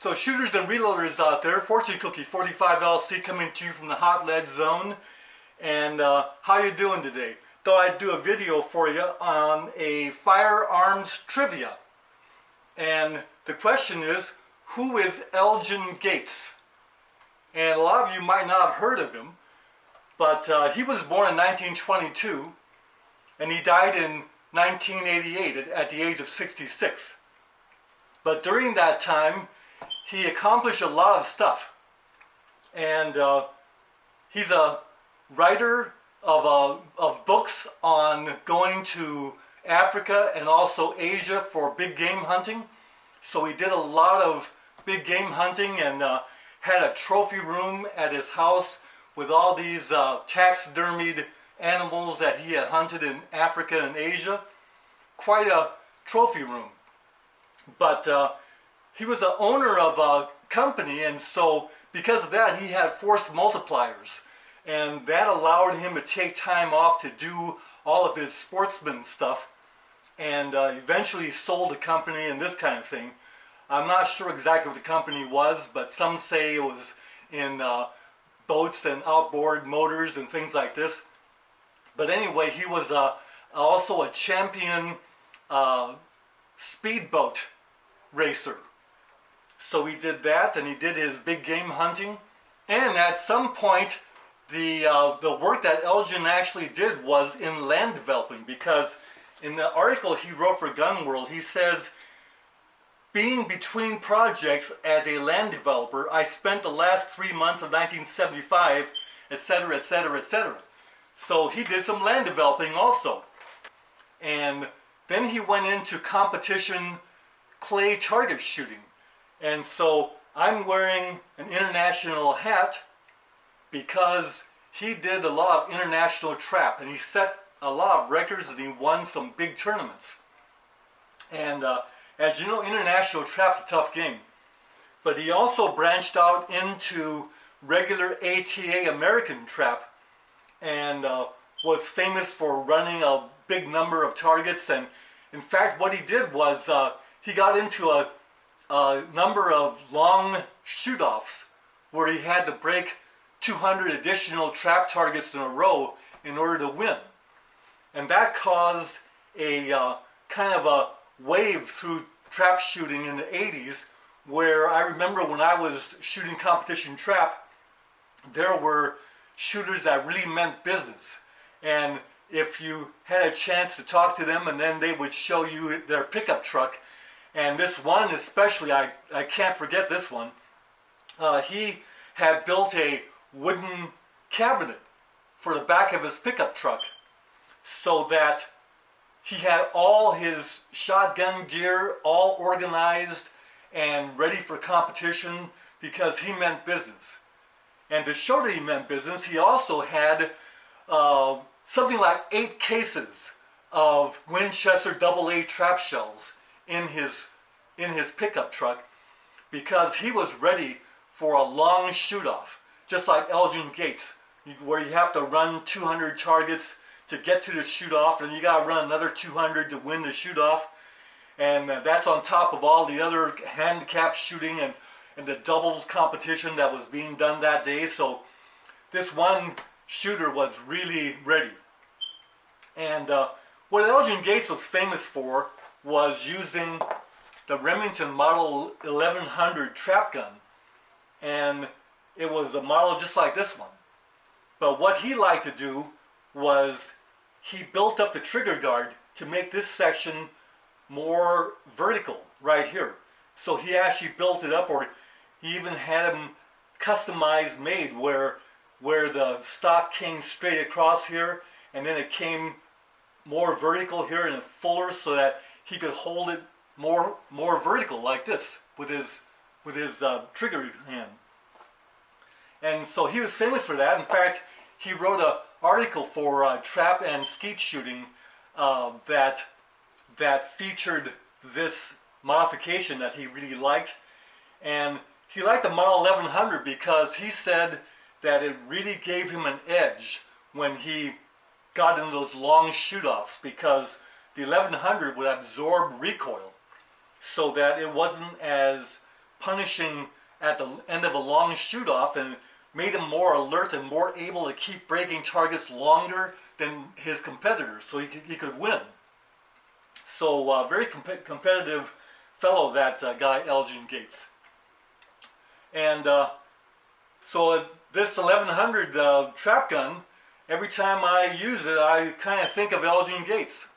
So shooters and reloaders out there, Fortune Cookie 45 LC coming to you from the Hot Lead Zone. And how you doing today? Thought I'd do a video for you on a firearms trivia. And the question is, who is Elgin Gates? And a lot of you might not have heard of him, but he was born in 1922 and he died in 1988 at the age of 66. But during that time, he accomplished a lot of stuff. And he's a writer of books on going to Africa and also Asia for big game hunting. So he did a lot of big game hunting and had a trophy room at his house with all these taxidermied animals that he had hunted in Africa and Asia. Quite a trophy room. But he was the owner of a company, and so because of that he had force multipliers, and that allowed him to take time off to do all of his sportsman stuff, and eventually sold the company and this kind of thing. I'm not sure exactly what the company was, but some say it was in boats and outboard motors and things like this. But anyway, he was also a champion speedboat racer. So he did that, and he did his big game hunting. And at some point, the work that Elgin actually did was in land developing, because in the article he wrote for Gun World, he says, being between projects as a land developer, I spent the last 3 months of 1975, etc., etc., etc. So he did some land developing also. And then he went into competition clay target shooting. And so I'm wearing an international hat because he did a lot of international trap, and he set a lot of records, and he won some big tournaments. And as you know, international trap's a tough game. But he also branched out into regular ATA American trap, and was famous for running a big number of targets. And in fact, what he did was he got into a number of long shoot-offs where he had to break 200 additional trap targets in a row in order to win. And that caused a kind of a wave through trap shooting in the 80s, where I remember when I was shooting competition trap, there were shooters that really meant business. And if you had a chance to talk to them, and then they would show you their pickup truck. And this one especially, I can't forget this one. He had built a wooden cabinet for the back of his pickup truck so that he had all his shotgun gear all organized and ready for competition, because he meant business. And to show that he meant business, he also had something like 8 cases of Winchester AA trap shells in his pickup truck, because he was ready for a long shoot-off, just like Elgin Gates, where you have to run 200 targets to get to the shoot-off, and you got to run another 200 to win the shoot-off. And that's on top of all the other handicap shooting and the doubles competition that was being done that day. So this one shooter was really ready. And what Elgin Gates was famous for was using the Remington Model 1100 trap gun. And it was a model just like this one. But what he liked to do was he built up the trigger guard to make this section more vertical right here. So he actually built it up, or he even had them customized made where the stock came straight across here, and then it came more vertical here and fuller, so that he could hold it more vertical like this with his trigger hand. And so he was famous for that. In fact, he wrote an article for Trap and Skeet Shooting that featured this modification that he really liked. And he liked the Model 1100 because he said that it really gave him an edge when he got into those long shoot-offs, because the 1100 would absorb recoil so that it wasn't as punishing at the end of a long shoot-off, and made him more alert and more able to keep breaking targets longer than his competitors, so he could win. So very competitive fellow, that guy Elgin Gates. And so this 1100 trap gun, every time I use it, I kind of think of Elgin Gates.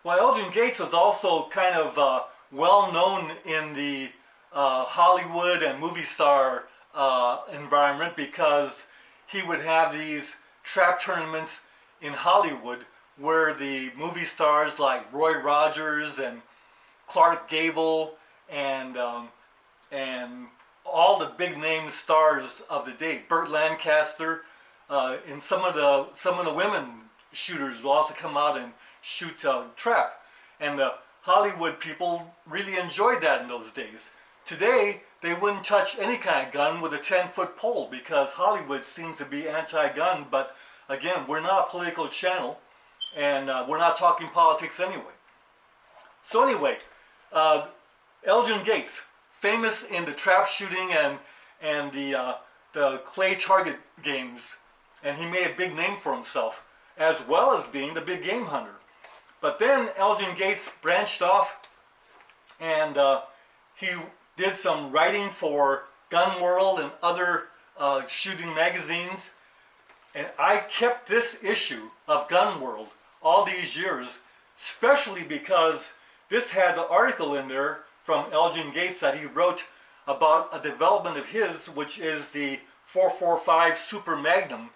Well, Elgin Gates was also kind of well known in the Hollywood and movie star environment, because he would have these trap tournaments in Hollywood where the movie stars like Roy Rogers and Clark Gable and all the big name stars of the day, Burt Lancaster, and some of the women shooters will also come out and shoot trap. And the Hollywood people really enjoyed that in those days. Today, they wouldn't touch any kind of gun with a 10-foot pole, because Hollywood seems to be anti-gun. But again, we're not a political channel, and we're not talking politics anyway. So anyway, Elgin Gates, famous in the trap shooting and the clay target games, and he made a big name for himself, as well as being the big game hunter. But then Elgin Gates branched off, and he did some writing for Gun World and other shooting magazines. And I kept this issue of Gun World all these years, especially because this has an article in there from Elgin Gates that he wrote about a development of his, which is the 445 Super Magnum.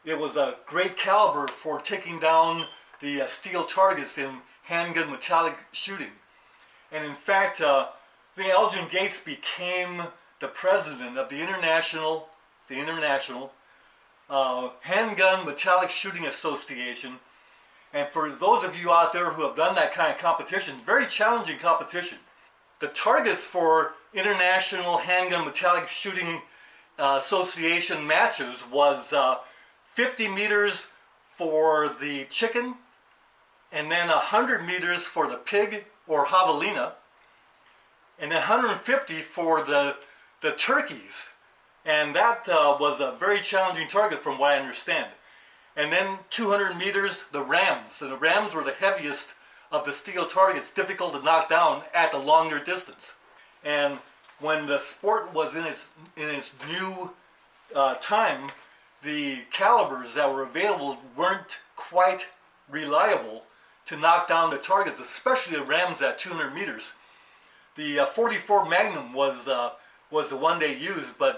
It was a great caliber for taking down the steel targets in handgun metallic shooting. And in fact, Elgin Gates became the president of the International Handgun Metallic Shooting Association. And for those of you out there who have done that kind of competition, very challenging competition. The targets for International Handgun Metallic Shooting Association matches was 50 meters for the chicken, and then 100 meters for the pig or javelina, and then 150 for the turkeys. And that was a very challenging target from what I understand. And then 200 meters, the rams. And the rams were the heaviest of the steel targets, difficult to knock down at the longer distance. And when the sport was in its new time, the calibers that were available weren't quite reliable to knock down the targets, especially the rams at 200 meters. The 44 Magnum was the one they used, but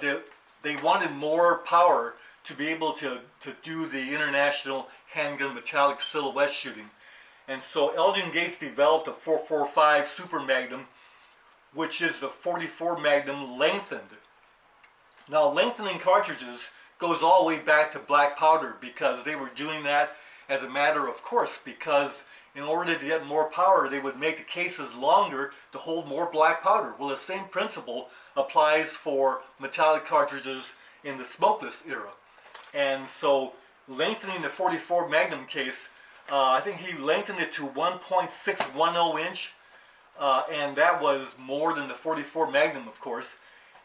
they wanted more power to be able to do the international handgun metallic silhouette shooting. And so Elgin Gates developed a 445 Super Magnum, which is the 44 Magnum lengthened. Now, lengthening cartridges goes all the way back to black powder, because they were doing that as a matter of course, because in order to get more power, they would make the cases longer to hold more black powder. Well, the same principle applies for metallic cartridges in the smokeless era. And so lengthening the 44 Magnum case, I think he lengthened it to 1.610 inch, and that was more than the 44 Magnum, of course.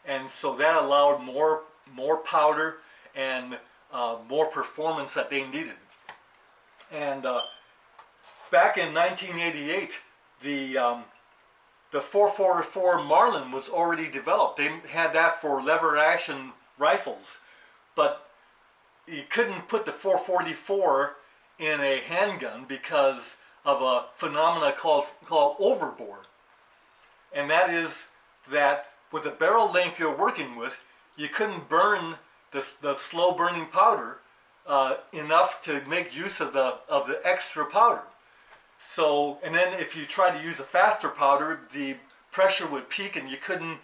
And so that allowed more powder and more performance that they needed. And back in 1988, the 444 Marlin was already developed. They had that for lever action rifles, but you couldn't put the 444 in a handgun because of a phenomena called overbore. And that is that with the barrel length you're working with, you couldn't burn the slow burning powder enough to make use of the extra powder. So, and then if you try to use a faster powder, the pressure would peak and you couldn't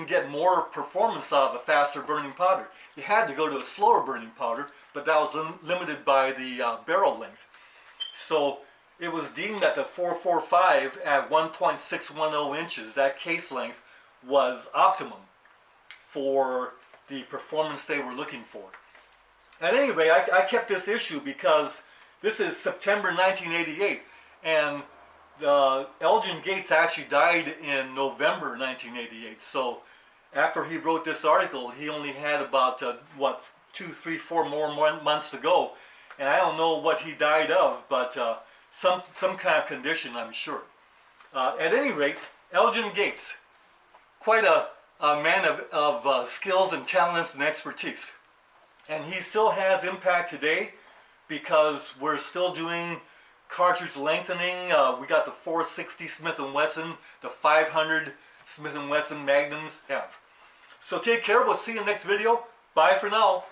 get more performance out of a faster burning powder. You had to go to a slower burning powder, but that was limited by the barrel length. So it was deemed that the 445 at 1.610 inches, that case length, was optimum for the performance they were looking for. At any rate, I kept this issue because this is September 1988, and Elgin Gates actually died in November 1988. So after he wrote this article, he only had about, 2, 3, 4 more months to go. And I don't know what he died of, but some kind of condition, I'm sure. At any rate, Elgin Gates, quite a man of skills and talents and expertise. And he still has impact today because we're still doing cartridge lengthening. We got the 460 Smith & Wesson, the 500 Smith & Wesson Magnums have. So take care. We'll see you in the next video. Bye for now.